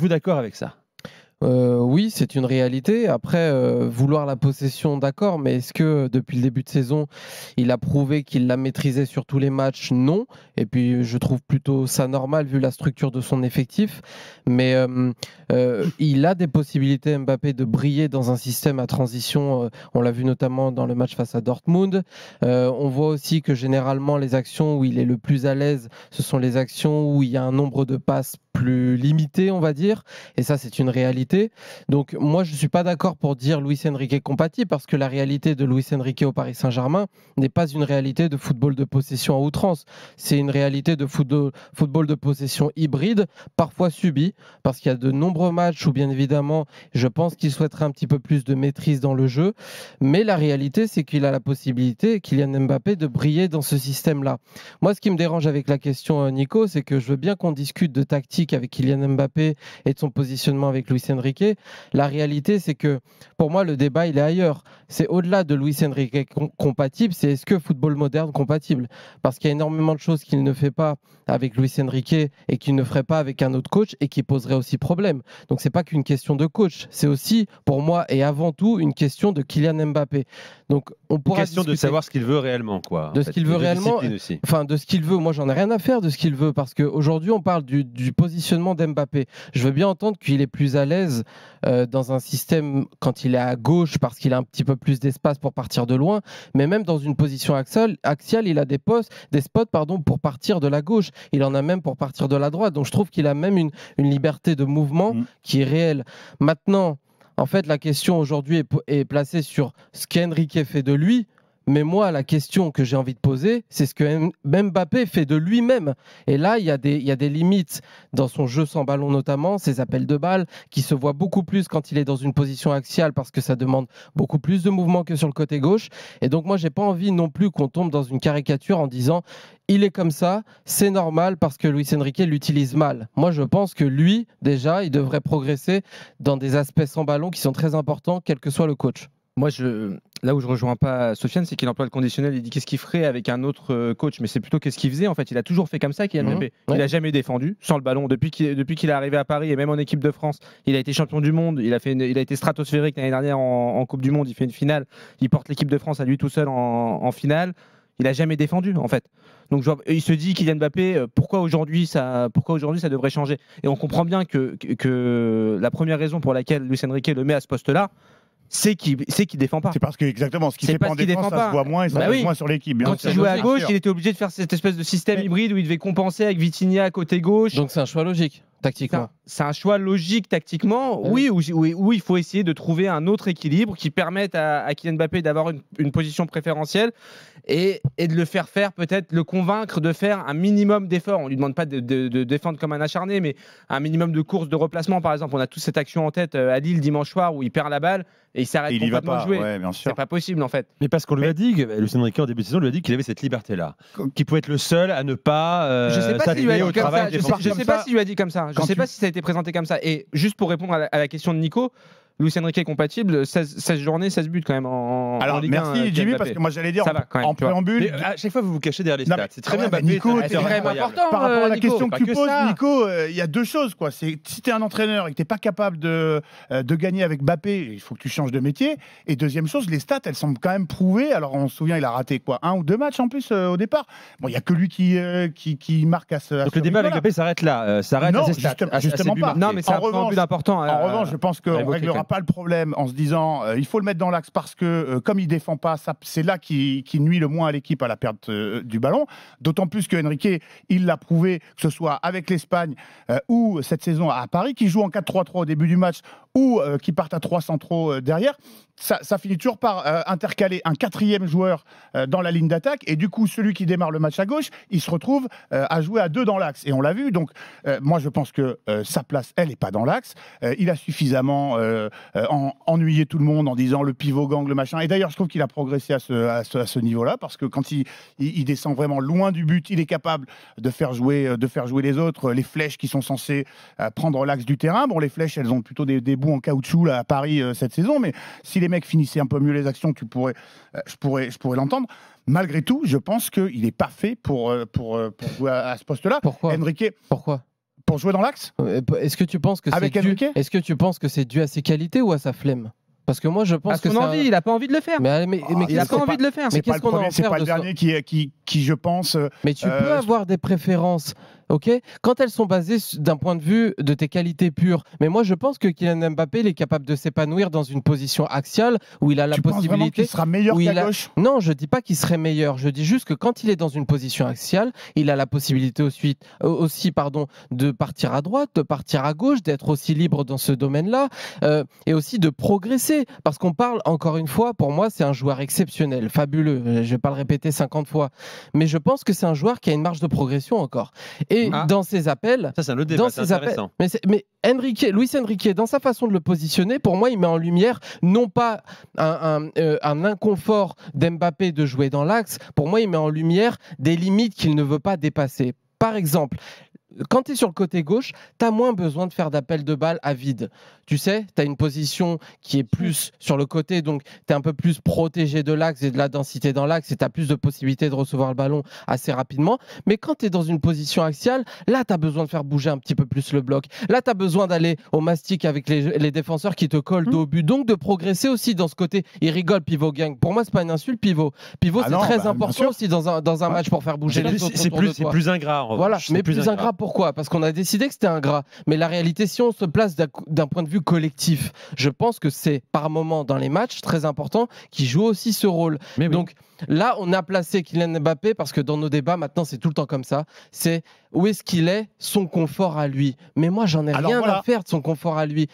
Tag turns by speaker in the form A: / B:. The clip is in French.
A: êtes-vous d'accord avec ça ?
B: Oui, c'est une réalité. Après, vouloir la possession, d'accord, mais est-ce que depuis le début de saison, il a prouvé qu'il la maîtrisait sur tous les matchs? Non. Et puis, je trouve plutôt ça normal vu la structure de son effectif. Mais il a des possibilités, Mbappé, de briller dans un système à transition. On l'a vu notamment dans le match face à Dortmund. On voit aussi que généralement, les actions où il est le plus à l'aise, ce sont les actions où il y a un nombre de passes plus limité, on va dire. Et ça, c'est une réalité. Donc, moi, je ne suis pas d'accord pour dire Luis Enrique compatible parce que la réalité de Luis Enrique au Paris Saint-Germain n'est pas une réalité de football de possession à outrance. C'est une réalité de football de possession hybride, parfois subi, parce qu'il y a de nombreux matchs où, bien évidemment, je pense qu'il souhaiterait un petit peu plus de maîtrise dans le jeu. Mais la réalité, c'est qu'il a la possibilité, Kylian Mbappé, de briller dans ce système-là. Moi, ce qui me dérange avec la question, Nico, c'est que je veux bien qu'on discute de tactique avec Kylian Mbappé et de son positionnement avec Luis Enrique. La réalité, c'est que pour moi, le débat, il est ailleurs. C'est au-delà de Luis Enrique compatible, c'est est-ce que football moderne compatible? Parce qu'il y a énormément de choses qu'il ne fait pas avec Luis Enrique et qu'il ne ferait pas avec un autre coach et qui poserait aussi problème. Donc, c'est pas qu'une question de coach, c'est aussi, pour moi, et avant tout, une question de Kylian Mbappé. Donc, on pourra
A: question de savoir ce qu'il veut réellement, quoi.
B: De ce qu'il veut réellement, enfin de ce qu'il veut. Moi, j'en ai rien à faire de ce qu'il veut parce qu'aujourd'hui, on parle du positionnement d'Mbappé. Je veux bien entendre qu'il est plus à l'aise dans un système quand il est à gauche parce qu'il a un petit peu plus d'espace pour partir de loin, mais même dans une position axiale, il a des spots pour partir de la gauche. Il en a même pour partir de la droite. Donc, je trouve qu'il a même une liberté de mouvement qui est réelle. Maintenant, en fait, la question aujourd'hui est placée sur ce qu'Enrique fait de lui. Mais moi, la question que j'ai envie de poser, c'est ce que Mbappé fait de lui-même. Et là, il y a des limites dans son jeu sans ballon, notamment ses appels de balles, qui se voient beaucoup plus quand il est dans une position axiale parce que ça demande beaucoup plus de mouvement que sur le côté gauche. Et donc, moi, j'ai pas envie non plus qu'on tombe dans une caricature en disant il est comme ça, c'est normal parce que Luis Enrique l'utilise mal. Moi, je pense que lui, déjà, il devrait progresser dans des aspects sans ballon qui sont très importants, quel que soit le coach.
C: Moi, là où je rejoins pas Sofiane, c'est qu'il emploie le conditionnel. Il dit qu'est-ce qu'il ferait avec un autre coach, mais c'est plutôt qu'est-ce qu'il faisait. En fait, il a toujours fait comme ça, Kylian Mbappé. Il a jamais défendu sans le ballon depuis qu'il est arrivé à Paris et même en équipe de France. Il a été champion du monde. Il a été stratosphérique l'année dernière en Coupe du Monde. Il fait une finale. Il porte l'équipe de France à lui tout seul en finale. Il a jamais défendu en fait. Donc il se dit Kylian Mbappé, pourquoi aujourd'hui ça devrait changer. Et on comprend bien que la première raison pour laquelle Luis Enrique le met à ce poste-là, c'est qu'il défend pas.
D: C'est parce que exactement ce qui fait pas en défense, ça se voit moins et ça se moins sur l'équipe.
C: Quand il jouait à gauche, il était obligé de faire cette espèce de système hybride où il devait compenser avec Vitinha à côté gauche.
B: Donc c'est un choix logique tactiquement.
C: C'est un choix logique tactiquement, oui, où il faut essayer de trouver un autre équilibre qui permette à Kylian Mbappé d'avoir une position préférentielle et de le faire peut-être le convaincre de faire un minimum d'efforts. On lui demande pas de défendre comme un acharné, mais un minimum de courses de replacement par exemple. On a tous cette action en tête à Lille dimanche soir où il perd la balle et il s'arrête complètement de jouer.
D: Ouais,
C: c'est pas possible en fait.
A: Mais parce qu'on lui a dit, Luis Enrique en début de saison lui a dit qu'il avait cette liberté-là, qu'il pouvait être le seul à ne pas.
C: Je sais pas s'il lui a dit comme ça. Je sais pas
D: ça.
C: s'il lui a dit comme ça. Je sais pas si ça a été présenté comme ça. Et juste pour répondre à la question de Nico, Luis Enrique est compatible, 16 journées, 16 buts quand même en Ligue 1.
D: Alors merci Jimmy, parce que moi j'allais dire en préambule.
A: À chaque fois vous vous cachez derrière les stats. C'est très bien,
D: Nico,
C: c'est vraiment important.
D: Par rapport à la question
A: Pas
D: que tu
A: que
D: poses,
A: ça.
D: Nico, il y a deux choses, quoi. C'est si tu es un entraîneur et que tu n'es pas capable de gagner avec Mbappé, il faut que tu changes de métier. Et deuxième chose, les stats, elles semblent quand même prouvées. Alors on se souvient, il a raté quoi, 1 ou 2 matchs en plus au départ. Bon, il n'y a que lui qui marque à ce.
A: Donc le débat avec Mbappé s'arrête là, s'arrête à ses stats.
D: Justement pas.
C: Non, mais c'est un préambule important.
D: En revanche, je pense qu'on ne réglera pas le problème en se disant il faut le mettre dans l'axe parce que comme il défend pas, c'est là qui nuit le moins à l'équipe à la perte du ballon. D'autant plus que Enrique, il l'a prouvé, que ce soit avec l'Espagne ou cette saison à Paris, qui joue en 4-3-3 au début du match ou qui partent à 3 centraux derrière. Ça finit toujours par intercaler un quatrième joueur dans la ligne d'attaque et du coup celui qui démarre le match à gauche il se retrouve à jouer à 2 dans l'axe et on l'a vu, donc moi je pense que sa place elle n'est pas dans l'axe. Il a suffisamment ennuyé tout le monde en disant le pivot gang, le machin, et d'ailleurs je trouve qu'il a progressé à ce niveau là parce que quand il descend vraiment loin du but, il est capable de faire jouer les autres, les flèches qui sont censées prendre l'axe du terrain. Bon, les flèches elles ont plutôt des bouts en caoutchouc là, à Paris cette saison, mais si les mecs finissaient un peu mieux les actions, je pourrais l'entendre. Malgré tout, je pense qu'il n'est pas fait pour jouer à ce poste-là.
B: Pourquoi
D: Enrique,
B: Pourquoi
D: Pour jouer dans l'axe
B: Est-ce que tu penses que
D: avec Enrique ?
B: Est-ce que tu penses que c'est dû à ses qualités ou à sa flemme? Parce que moi, je pense que
C: il n'a pas envie de le faire.
B: Mais
C: il n'a pas envie de le faire.
B: Mais qu'est-ce qu'on en
D: C'est pas le dernier qui, je pense.
B: Mais tu peux avoir des préférences, ok, quand elles sont basées d'un point de vue de tes qualités pures. Mais moi, je pense que Kylian Mbappé, il est capable de s'épanouir dans une position axiale où il a la possibilité.
D: Penses vraiment qu'il sera meilleur qu'à gauche ?
B: Non, je dis pas qu'il serait meilleur. Je dis juste que quand il est dans une position axiale, il a la possibilité aussi, de partir à droite, de partir à gauche, d'être aussi libre dans ce domaine-là, et aussi de progresser. Parce qu'on parle, encore une fois, pour moi, c'est un joueur exceptionnel, fabuleux. Je ne vais pas le répéter 50 fois. Mais je pense que c'est un joueur qui a une marge de progression encore. Et dans ses appels...
A: Ça, c'est un autre débat, c'est intéressant.
B: Mais Luis Enrique, dans sa façon de le positionner, pour moi, il met en lumière non pas un inconfort d'Mbappé de jouer dans l'axe. Pour moi, il met en lumière des limites qu'il ne veut pas dépasser. Par exemple... Quand tu es sur le côté gauche, tu as moins besoin de faire d'appel de balle à vide. Tu sais, tu as une position qui est plus sur le côté, donc tu es un peu plus protégé de l'axe et de la densité dans l'axe et tu as plus de possibilités de recevoir le ballon assez rapidement. Mais quand tu es dans une position axiale, là, tu as besoin de faire bouger un petit peu plus le bloc. Là, tu as besoin d'aller au mastic avec les défenseurs qui te collent dos au but. Donc, de progresser aussi dans ce côté. Il rigole, pivot gang. Pour moi, c'est pas une insulte, pivot. Pivot, c'est très important aussi dans un match pour faire bouger les autres.
A: C'est plus ingrat.
B: Voilà, mais plus ingrat. Pourquoi ? Parce qu'on a décidé que c'était ingrat. Mais la réalité, si on se place d'un point de vue collectif, je pense que c'est par moment dans les matchs très important qu'il joue aussi ce rôle. Mais donc là, on a placé Kylian Mbappé parce que dans nos débats, maintenant, c'est tout le temps comme ça. C'est où est-ce qu'il est, son confort à lui. Mais moi, j'en ai rien à faire de son confort à lui.